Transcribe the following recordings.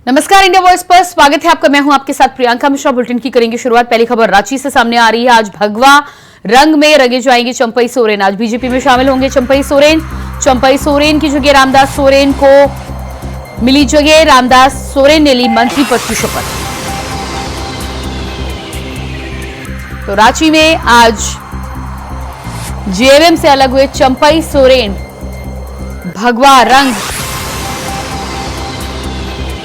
नमस्कार, India voice पर स्वागत है आपका। मैं हूं आपके साथ प्रियंका मिश्रा। बुलेटिन की करेंगे शुरुआत। पहली खबर रांची से सामने आ रही है। आज भगवा रंग में रंगे जाएंगे चंपई सोरेन। आज बीजेपी में शामिल होंगे चंपई सोरेन। चंपई सोरेन की जगह रामदास सोरेन को मिली जगह। रामदास सोरेन ने ली मंत्री पद की शपथ। तो रांची में आज जेएमएम से अलग हुए चंपई सोरेन भगवा रंग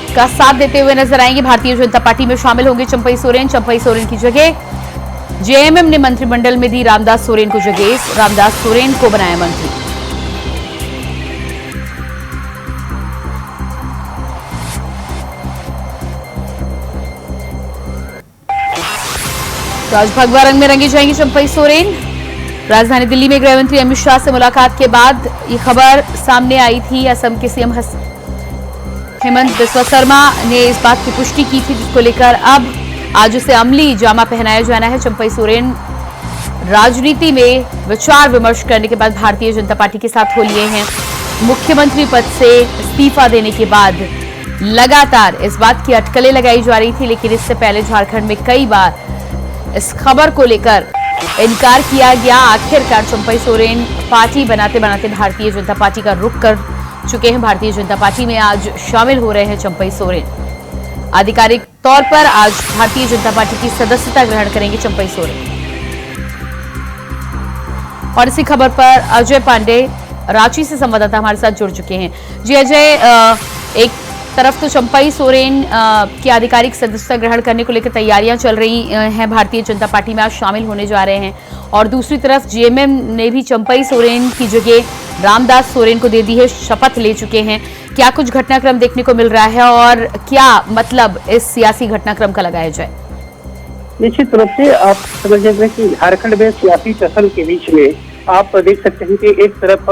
का साथ देते हुए नजर आएंगे। भारतीय जनता पार्टी में शामिल होंगे चंपई सोरेन। चंपई सोरेन की जगह जेएमएम ने मंत्रिमंडल में दी रामदास सोरेन को जगह। रामदास सोरेन को बनाया मंत्री। तो आज भगवा रंग में रंगी जाएंगी चंपई सोरेन। राजधानी दिल्ली में गृह मंत्री अमित शाह से मुलाकात के बाद ये खबर सामने आई थी। असम के सीएम हेमंत बिस्वा शर्मा ने इस बात की पुष्टि की थी, जिसको लेकर अब आज उसे अमली जामा पहनाया जाना है। चंपई सोरेन राजनीति में विचार विमर्श करने के बाद भारतीय जनता पार्टी के साथ हो लिए हैं। मुख्यमंत्री पद से इस्तीफा देने के बाद लगातार इस बात की अटकलें लगाई जा रही थी, लेकिन इससे पहले झारखंड में कई बार इस खबर को लेकर इनकार किया गया। आखिरकार चंपई सोरेन पार्टी बनाते बनाते भारतीय जनता पार्टी का रुख कर चुके हैं। भारतीय जनता पार्टी में आज शामिल हो रहे हैं चंपई सोरेन। आधिकारिक तौर पर आज भारतीय जनता पार्टी की सदस्यता ग्रहण करेंगे चंपई सोरेन। और इसी खबर पर अजय पांडे रांची से संवाददाता हमारे साथ जुड़ चुके हैं। जी अजय, एक तरफ तो चंपई सोरेन की आधिकारिक सदस्यता ग्रहण करने को लेकर तैयारियां चल रही हैं, भारतीय जनता पार्टी में आज शामिल होने जा रहे हैं, और दूसरी तरफ जेएमएम ने भी चंपई सोरेन की जगह रामदास सोरेन को दे दी है, शपथ ले चुके हैं। क्या कुछ घटनाक्रम देखने को मिल रहा है और क्या मतलब इस सियासी घटनाक्रम का लगाया जाए? निश्चित रूप से आप समझ रहे हैं कि झारखंड में सियासी टसल के बीच में आप देख सकते हैं कि एक तरफ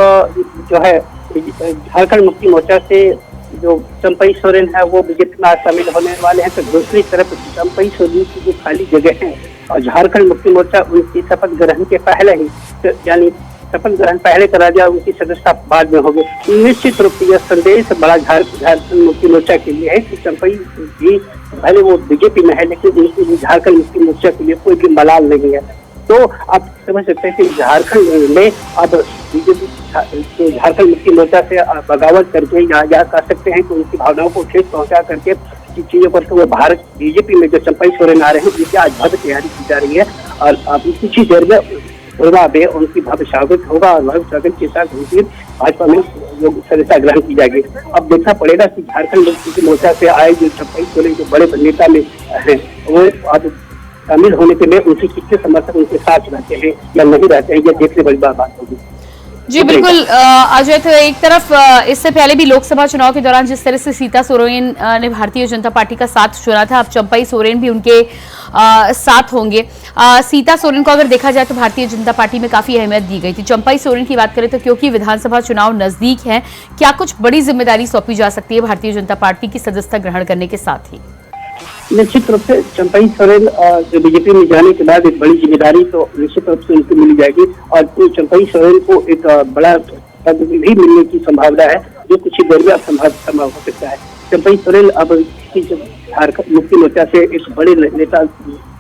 जो है झारखंड मुक्ति मोर्चा से जो चंपई सोरेन है वो बीजेपी में शामिल होने वाले हैं, तो दूसरी तरफ चंपई सोरेन की जो खाली जगह है और झारखंड मुक्ति मोर्चा उनकी शपथ ग्रहण के पहले ही, यानी शपथ ग्रहण पहले करा दिया, उनकी सदस्यता बाद में होगी। निश्चित रूप से यह संदेश बड़ा झारखंड मुक्ति मोर्चा के लिए है कि चंपई जी भले वो बीजेपी में है, लेकिन उनकी झारखंड मुक्ति मोर्चा के लिए कोई भी मलाल नहीं है। तो आप समझ सकते हैं कि झारखंड में अब बीजेपी तो झारखंड मुक्ति मोर्चा से बगावत करके यहाँ कह सकते हैं कि उनकी भावनाओं को ठेस पहुंचा करके चीजों पर, तो वो भारत बीजेपी में जो चंपई सोरेन आ रहे हैं उनकी आज भव्य तैयारी की जा रही है। और अब कुछ ही देर में उनकी भव्य स्वागत होगा और भव्य स्वागत के साथ उनकी भाजपा में सदस्यता ग्रहण की जाएगी। अब देखना पड़ेगा कि झारखंड मुक्ति मोर्चा से आए जो चंपई सोरेन जो बड़े नेता में है वो अब शामिल होने के लिए उनके कितने समर्थक उनके साथ रहते हैं या नहीं रहते हैं, ये देखने बड़ी बात होगी। जी बिल्कुल अजय, तो एक तरफ इससे पहले भी लोकसभा चुनाव के दौरान जिस तरह से सीता सोरेन ने भारतीय जनता पार्टी का साथ चुना था, अब चंपई सोरेन भी उनके साथ होंगे। सीता सोरेन को अगर देखा जाए तो भारतीय जनता पार्टी में काफी अहमियत दी गई थी। चंपई सोरेन की बात करें तो क्योंकि विधानसभा चुनाव नजदीक है, क्या कुछ बड़ी जिम्मेदारी सौंपी जा सकती है भारतीय जनता पार्टी की सदस्यता ग्रहण करने के साथ ही? निश्चित रूप से चंपई सोरेन जो बीजेपी में जाने के बाद एक बड़ी जिम्मेदारी तो निश्चित रूप से उनको मिल जाएगी और चंपई सोरेन को एक बड़ा पद भी मिलने की संभावना है, जो कुछ ही देर में संभव हो सकता है। चंपई सोरेन अब झारखंड मुक्ति मोर्चा से एक बड़े नेता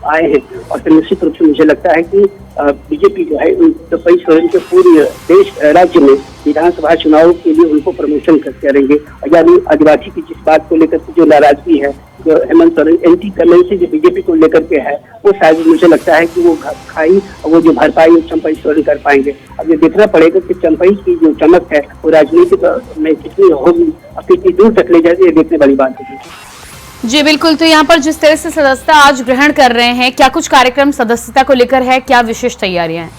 आए हैं और निश्चित रूप से मुझे लगता है कि बीजेपी जो है चंपई सोरेन के पूरे देश राज्य में विधानसभा चुनाव के लिए उनको प्रमोशन करेंगे। यानी आदिवासी की जिस बात को लेकर जो नाराजगी है, जो हेमंत सोरेन एंटी कमेंसी जो बीजेपी को लेकर के है, वो शायद मुझे लगता है कि वो खाई वो जो भरपाई चंपई सोरेन कर पाएंगे। अब ये देखना पड़ेगा कि चंपई की जो चमक है वो राजनीतिक में कितनी होगी और कितनी दूर तक ले जाएगी, ये देखने वाली बात होगी। जी बिल्कुल, तो यहाँ पर जिस तरह से सदस्यता आज ग्रहण कर रहे हैं, क्या कुछ कार्यक्रम सदस्यता को लेकर है, क्या विशेष तैयारियां हैं?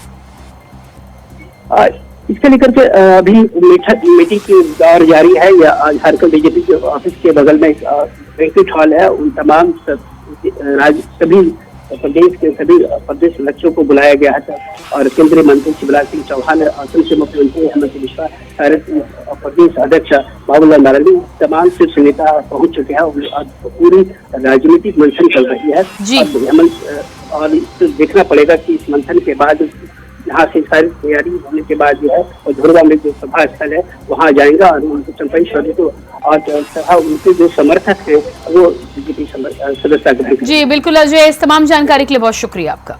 इसके लेकर के अभी मीटिंग की दौर जारी है। या झारखंड बीजेपी के ऑफिस के बगल में एक बैंक्वेट हॉल है, उन तमाम सभी प्रदेश के सभी प्रदेश अध्यक्षों को बुलाया गया था और केंद्रीय मंत्री शिवराज सिंह चौहान, असम के मुख्यमंत्री हेमंत बिस्वा, प्रदेश अध्यक्ष बाबूलाल मरांडी, तमाम शीर्ष नेता पहुंच चुके हैं और पूरी राजनीतिक मंथन चल रही है। और देखना पड़ेगा कि इस मंथन के बाद जहाँ से सारी तैयारी होने के बाद जो है वो धुरवा में जो सभा स्थल है वहाँ जाएगा और उनको चंपाई सोरेन को और सभा उनके जो समर्थक है वो बीजेपी सदस्यता ग्रहण करेंगे। जी बिल्कुल अजय, इस तमाम जानकारी के लिए बहुत शुक्रिया आपका।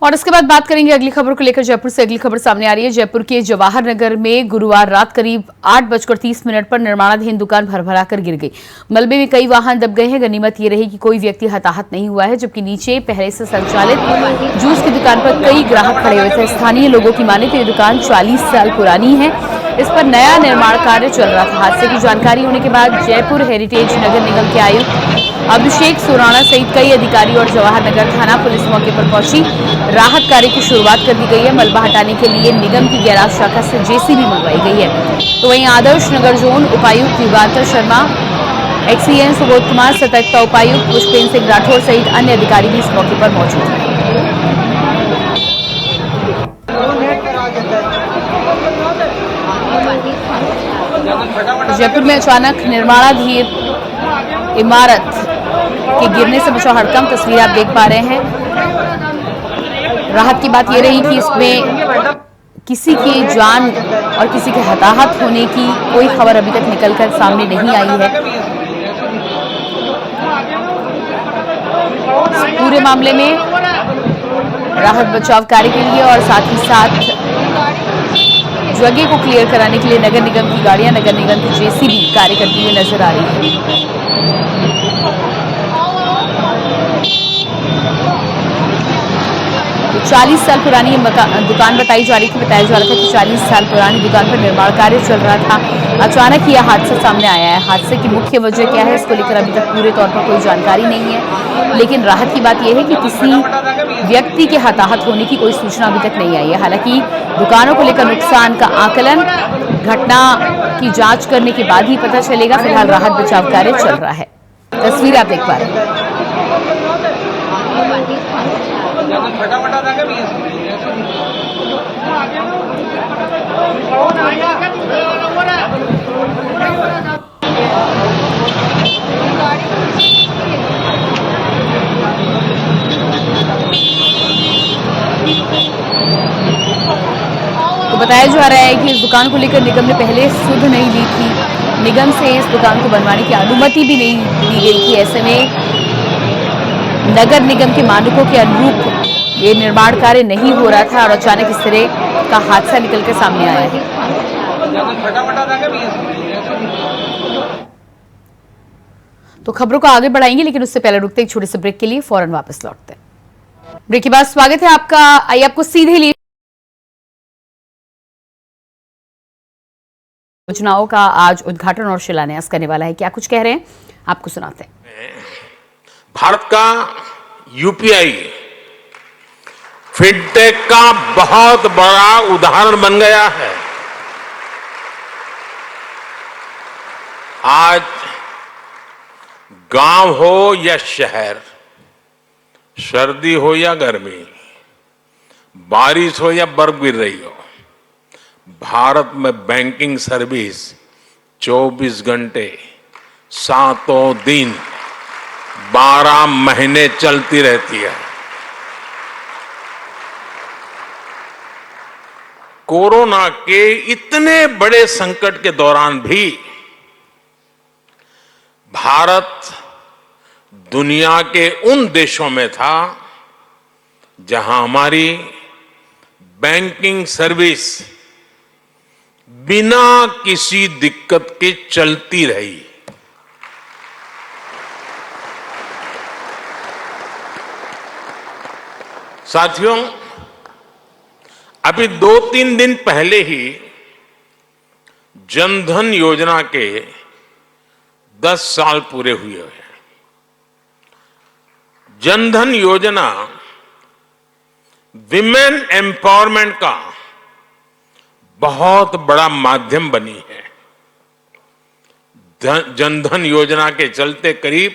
और इसके बाद बात करेंगे अगली खबर को लेकर। जयपुर से अगली खबर सामने आ रही है। जयपुर के जवाहर नगर में गुरुवार रात करीब 8:30 पर निर्माणाधीन दुकान भरभरा कर गिर गई। मलबे में कई वाहन दब गए हैं। गनीमत ये रही कि कोई व्यक्ति हताहत नहीं हुआ है, जबकि नीचे पहले से संचालित जूस की दुकान पर कई ग्राहक खड़े हुए थे। स्थानीय लोगों की माने तो ये दुकान 40 साल पुरानी है। इस पर नया निर्माण कार्य चल रहा था। हादसे की जानकारी होने के बाद जयपुर हेरिटेज नगर निगम के आयुक्त अभिषेक सुराणा सहित कई अधिकारी और जवाहर नगर थाना पुलिस मौके पर पहुंची। राहत कार्य की शुरुआत कर दी गई है। मलबा हटाने के लिए निगम की गैराज शाखा से जेसीबी मंगवाई गई है। तो वहीं आदर्श नगर जोन उपायुक्त युगांतर शर्मा, एक्सीएन सुबोध कुमार, सतर्कता उपायुक्त पुष्पेंद्र सिंह राठौर सहित अन्य अधिकारी भी इस मौके पर मौजूद हैं। जयपुर में अचानक निर्माणाधीन इमारत के गिरने से बचा हड़कंप। तस्वीर आप देख पा रहे हैं। राहत की बात यह रही कि इसमें किसी की जान और किसी के हताहत होने की कोई खबर अभी तक निकलकर सामने नहीं आई है। पूरे मामले में राहत बचाव कार्य के लिए और साथ ही साथ जगह को क्लियर कराने के लिए नगर निगम की गाड़ियां, नगर निगम की जेसीबी कार्य करती हुई नजर आ रही है। तो 40 साल पुरानी दुकान बताई जा रही थी। बताया जा रहा था कि 40 साल पुरानी दुकान पर निर्माण कार्य चल रहा था। अचानक यह हादसा सामने आया है। हादसे की मुख्य वजह क्या है, इसको लेकर अभी तक पूरे तौर पर कोई जानकारी नहीं है। लेकिन राहत की बात यह है कि किसी व्यक्ति के हताहत होने की कोई सूचना अभी तक नहीं आई है। हालांकि दुकानों को लेकर नुकसान का आकलन घटना की जांच करने के बाद ही पता चलेगा। फिलहाल राहत बचाव कार्य चल रहा है। तस्वीर आप देख पा रहे हैं। तो बताया जा रहा है कि इस दुकान को लेकर निगम ने पहले सुध नहीं ली थी। निगम से इस दुकान को बनवाने की अनुमति भी नहीं दी गई थी। ऐसे में नगर निगम के मानकों के अनुरूप ये निर्माण कार्य नहीं हो रहा था और अचानक इस तरह का हादसा निकलकर सामने आया है। तो खबरों को आगे बढ़ाएंगे, लेकिन उससे पहले रुकते एक छोटे से ब्रेक के लिए, फौरन वापस लौटते हैं। ब्रेक के बाद स्वागत है आपका। आइए आपको सीधे लिए योजनाओं का आज उद्घाटन और शिलान्यास करने वाला है। क्या कुछ कह रहे हैं आपको सुनाते हैं। भारत का यूपीआई फिनटेक का बहुत बड़ा उदाहरण बन गया है। आज गांव हो या शहर, सर्दी हो या गर्मी, बारिश हो या बर्फ गिर रही हो, भारत में बैंकिंग सर्विस 24 घंटे 7 दिन 12 महीने चलती रहती है। कोरोना के इतने बड़े संकट के दौरान भी भारत दुनिया के उन देशों में था जहां हमारी बैंकिंग सर्विस बिना किसी दिक्कत के चलती रही। साथियों, अभी 2-3 दिन पहले ही जनधन योजना के 10 साल पूरे हुए हैं। जनधन योजना विमेन एम्पावरमेंट का बहुत बड़ा माध्यम बनी है। जनधन योजना के चलते करीब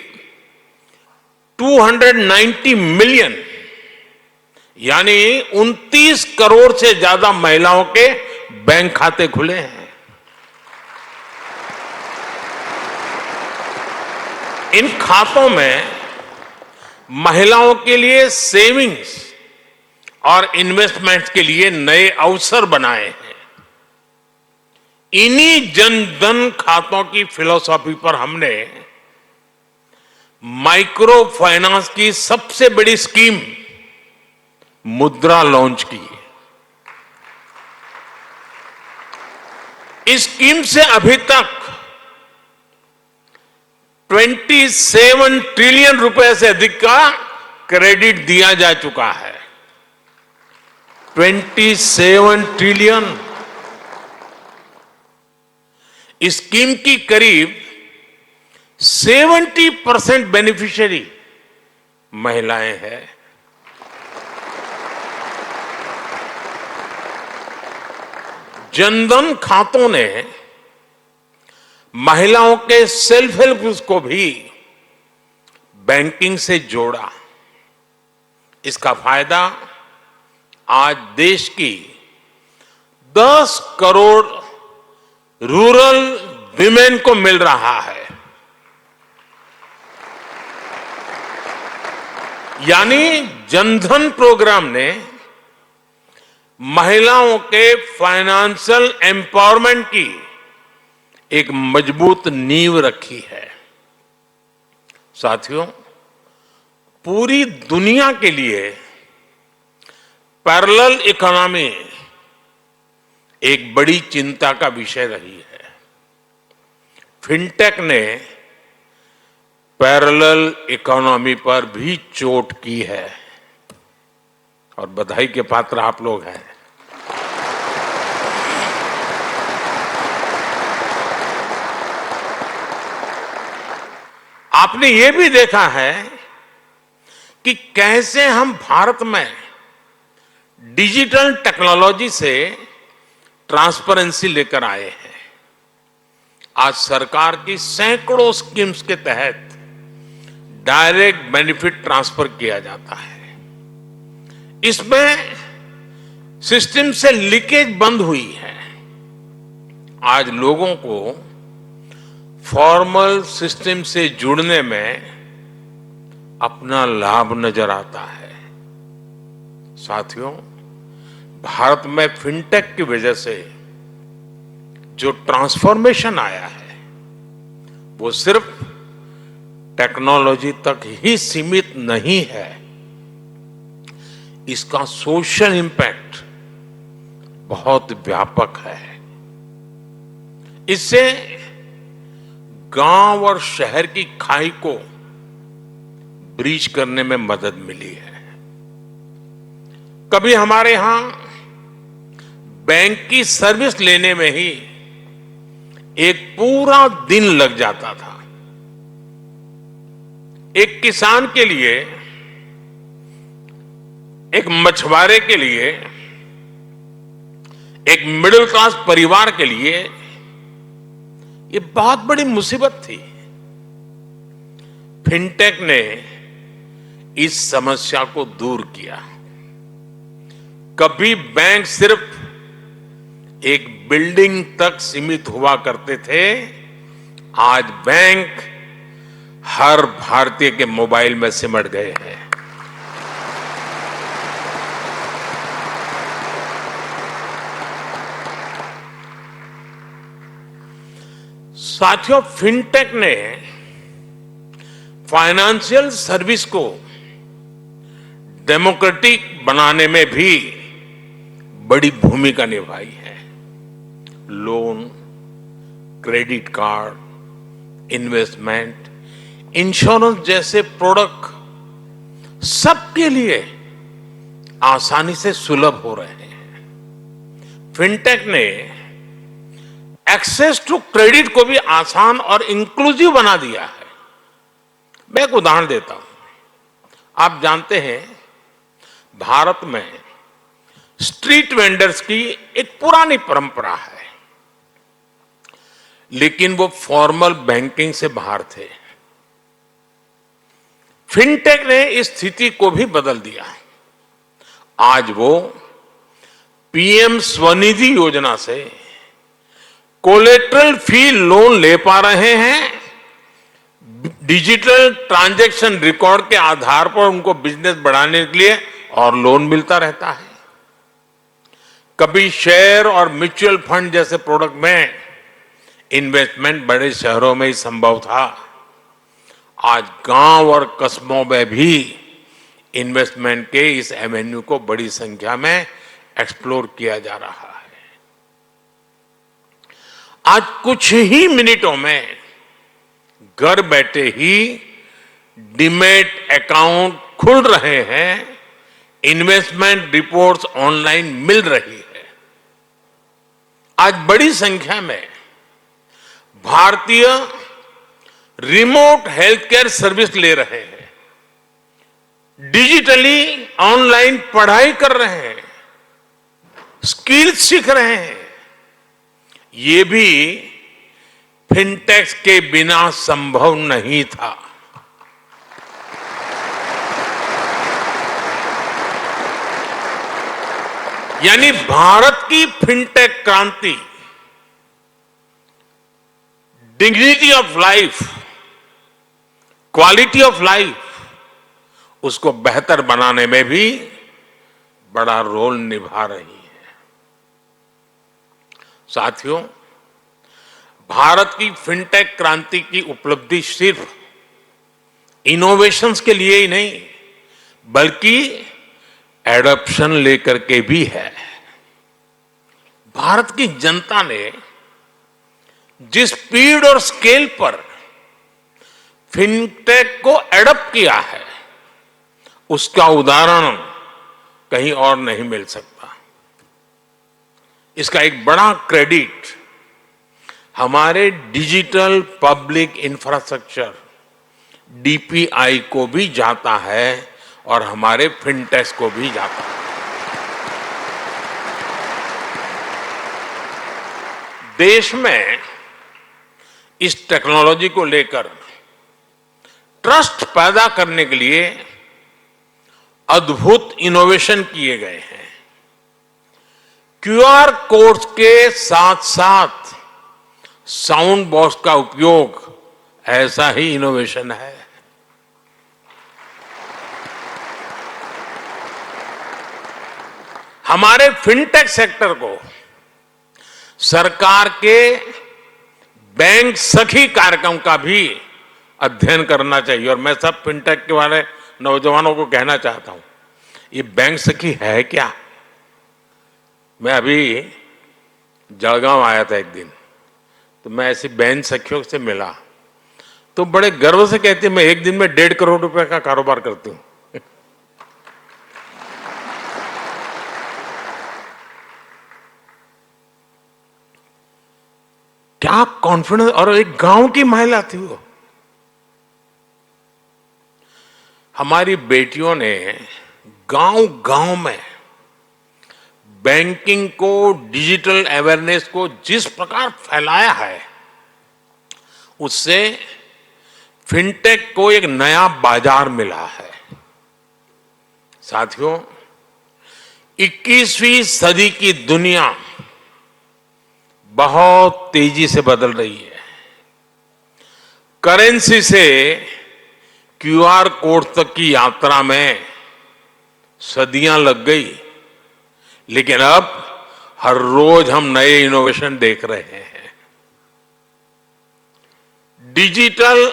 290 मिलियन यानी 29 करोड़ से ज्यादा महिलाओं के बैंक खाते खुले हैं। इन खातों में महिलाओं के लिए सेविंग्स और इन्वेस्टमेंट्स के लिए नए अवसर बनाए हैं। इन्हीं जन धन खातों की फिलॉसफी पर हमने माइक्रो फाइनेंस की सबसे बड़ी स्कीम मुद्रा लॉन्च की। इस स्कीम से अभी तक 27 ट्रिलियन रुपए से अधिक का क्रेडिट दिया जा चुका है। 27 ट्रिलियन। इस स्कीम की करीब 70% बेनिफिशियरी महिलाएं हैं। जनधन खातों ने महिलाओं के सेल्फ हेल्प ग्रुप्स को भी बैंकिंग से जोड़ा। इसका फायदा आज देश की 10 करोड़ रूरल विमेन को मिल रहा है। यानी जनधन प्रोग्राम ने महिलाओं के फाइनेंशियल एम्पावरमेंट की एक मजबूत नींव रखी है। साथियों, पूरी दुनिया के लिए पैरेलल इकोनॉमी एक बड़ी चिंता का विषय रही है। फिनटेक ने पैरेलल इकोनॉमी पर भी चोट की है और बधाई के पात्र आप लोग हैं। आपने ये भी देखा है कि कैसे हम भारत में डिजिटल टेक्नोलॉजी से ट्रांसपेरेंसी लेकर आए हैं। आज सरकार की सैकड़ों स्कीम्स के तहत डायरेक्ट बेनिफिट ट्रांसफर किया जाता है। इसमें सिस्टम से लीकेज बंद हुई है। आज लोगों को फॉर्मल सिस्टम से जुड़ने में अपना लाभ नजर आता है। साथियों, भारत में फिनटेक की वजह से जो ट्रांसफॉर्मेशन आया है वो सिर्फ टेक्नोलॉजी तक ही सीमित नहीं है। इसका सोशल इंपैक्ट बहुत व्यापक है। इससे गांव और शहर की खाई को ब्रीच करने में मदद मिली है। कभी हमारे यहां बैंक की सर्विस लेने में ही एक पूरा दिन लग जाता था। एक किसान के लिए, एक मछुआरे के लिए, एक मिडिल क्लास परिवार के लिए ये बहुत बड़ी मुसीबत थी। फिनटेक ने इस समस्या को दूर किया। कभी बैंक सिर्फ एक बिल्डिंग तक सीमित हुआ करते थे, आज बैंक हर भारतीय के मोबाइल में सिमट गए हैं। साथियों, फिनटेक ने फाइनेंशियल सर्विस को डेमोक्रेटिक बनाने में भी बड़ी भूमिका निभाई है। Loan, credit card, investment, insurance जैसे प्रोडक्ट सबके लिए आसानी से सुलभ हो रहे हैं। फिनटेक ने एक्सेस टू क्रेडिट को भी आसान और इंक्लूसिव बना दिया है। मैं एक उदाहरण देता हूं। आप जानते हैं, भारत में स्ट्रीट वेंडर्स की एक पुरानी परंपरा है, लेकिन वो फॉर्मल बैंकिंग से बाहर थे। फिनटेक ने इस स्थिति को भी बदल दिया। आज वो पीएम स्वनिधि योजना से कोलेटरल फ्री लोन ले पा रहे हैं। डिजिटल ट्रांजैक्शन रिकॉर्ड के आधार पर उनको बिजनेस बढ़ाने के लिए और लोन मिलता रहता है। कभी शेयर और म्यूचुअल फंड जैसे प्रोडक्ट में इन्वेस्टमेंट बड़े शहरों में ही संभव था। आज गांव और कस्बों में भी इन्वेस्टमेंट के इस एवेन्यू को बड़ी संख्या में एक्सप्लोर किया जा रहा है। आज कुछ ही मिनटों में घर बैठे ही डीमैट अकाउंट खुल रहे हैं, इन्वेस्टमेंट रिपोर्ट्स ऑनलाइन मिल रही है। आज बड़ी संख्या में भारतीय रिमोट हेल्थ केयर सर्विस ले रहे हैं, डिजिटली ऑनलाइन पढ़ाई कर रहे हैं, स्किल सीख रहे हैं। ये भी फिनटेक्स के बिना संभव नहीं था। यानी भारत की फिनटेक क्रांति dignity of life, quality of life, उसको बेहतर बनाने में भी बड़ा रोल निभा रही है। साथियों, भारत की फिनटेक क्रांति की उपलब्धि सिर्फ इनोवेशंस के लिए ही नहीं, बल्कि एडॉप्शन लेकर के भी है। भारत की जनता ने जिस स्पीड और स्केल पर फिनटेक को एडॉप्ट किया है, उसका उदाहरण कहीं और नहीं मिल सकता। इसका एक बड़ा क्रेडिट हमारे डिजिटल पब्लिक इंफ्रास्ट्रक्चर डीपीआई को भी जाता है और हमारे फिनटेक्स को भी जाता है। देश में इस टेक्नोलॉजी को लेकर ट्रस्ट पैदा करने के लिए अद्भुत इनोवेशन किए गए हैं। क्यूआर कोड्स के साथ साथ साउंड बॉक्स का उपयोग ऐसा ही इनोवेशन है। हमारे फिनटेक सेक्टर को सरकार के बैंक सखी कार्यक्रम का भी अध्ययन करना चाहिए। और मैं सब फिनटेक के वाले नौजवानों को कहना चाहता हूं, ये बैंक सखी है क्या? मैं अभी जलगांव आया था एक दिन, तो मैं ऐसी बैंक सखियों से मिला तो बड़े गर्व से कहती, मैं एक दिन में 1.5 करोड़ रुपए का कारोबार करती हूं। क्या कॉन्फिडेंस! और एक गांव की महिला थी वो। हमारी बेटियों ने गांव-गांव में बैंकिंग को, डिजिटल अवेयरनेस को जिस प्रकार फैलाया है, उससे फिनटेक को एक नया बाजार मिला है। साथियों, 21वीं सदी की दुनिया बहुत तेजी से बदल रही है। करेंसी से क्यूआर कोड तक की यात्रा में सदियां लग गई, लेकिन अब हर रोज हम नए इनोवेशन देख रहे हैं। डिजिटल।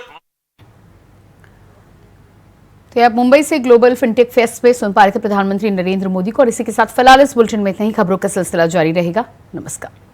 तो अब मुंबई से ग्लोबल फिनटेक फेस्ट में सुन पा रहे थे प्रधानमंत्री नरेंद्र मोदी को। और इसी के साथ फिलहाल इस बुलेटिन में इतना ही। खबरों का सिलसिला जारी रहेगा। नमस्कार।